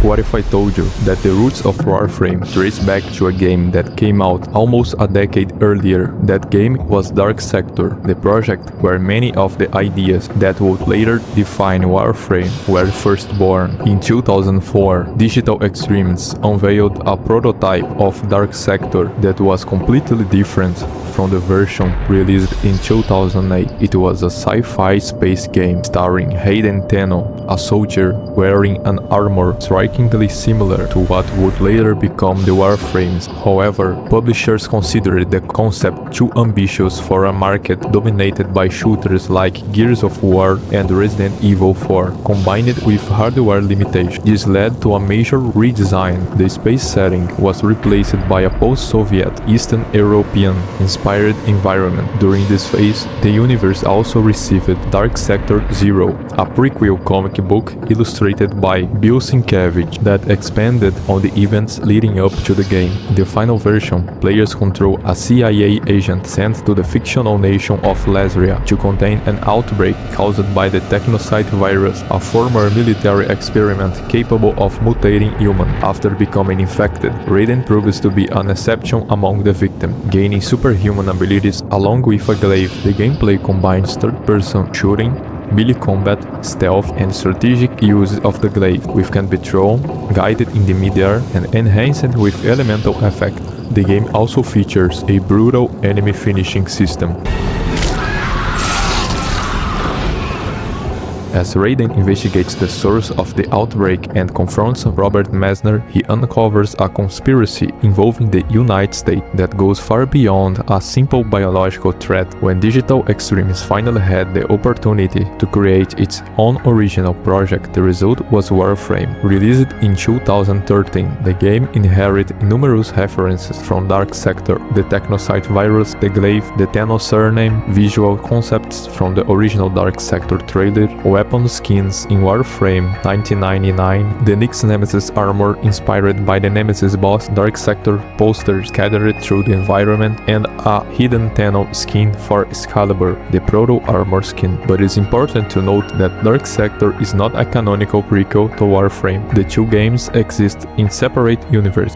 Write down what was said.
What if I told you that the roots of Warframe trace back to a game that came out almost a decade earlier? That game was Dark Sector, the project where many of the ideas that would later define Warframe were first born. In 2004, Digital Extremes unveiled a prototype of Dark Sector that was completely different from the version released in 2008. It was a sci-fi space game starring Hayden Tenno, a soldier wearing an armor strikingly similar to what would later become the Warframes. However, publishers considered the concept too ambitious for a market dominated by shooters like Gears of War and Resident Evil 4, combined with hardware limitations. This led to a major redesign. The space setting was replaced by a post-Soviet, Eastern European inspired environment. During this phase, the universe also received Dark Sector Zero, a prequel comic book illustrated by Bill Sienkiewicz that expanded on the events leading up to the game. In the final version, players control a CIA agent sent to the fictional nation of Lasria to contain an outbreak caused by the Technocyte virus, a former military experiment capable of mutating humans. After becoming infected, Raiden proves to be an exception among the victims, gaining superhuman abilities along with a glaive. The gameplay combines third-person shooting, melee combat, stealth, and strategic use of the glaive, which can be thrown, guided in the midair, and enhanced with elemental effect. The game also features a brutal enemy finishing system. As Raiden investigates the source of the outbreak and confronts Robert Messner, he uncovers a conspiracy involving the United States that goes far beyond a simple biological threat. When Digital Extremes finally had the opportunity to create its own original project, the result was Warframe. Released in 2013, the game inherited numerous references from Dark Sector, the Technocyte virus, the glaive, the Tenno surname, visual concepts from the original Dark Sector trailer, weapon skins in Warframe 1999, the Nyx Nemesis armor inspired by the Nemesis boss, Dark Sector posters scattered through the environment, and a Hayden Tenno skin for Excalibur, the proto-armor skin. But it's important to note that Dark Sector is not a canonical prequel to Warframe. The two games exist in separate universes.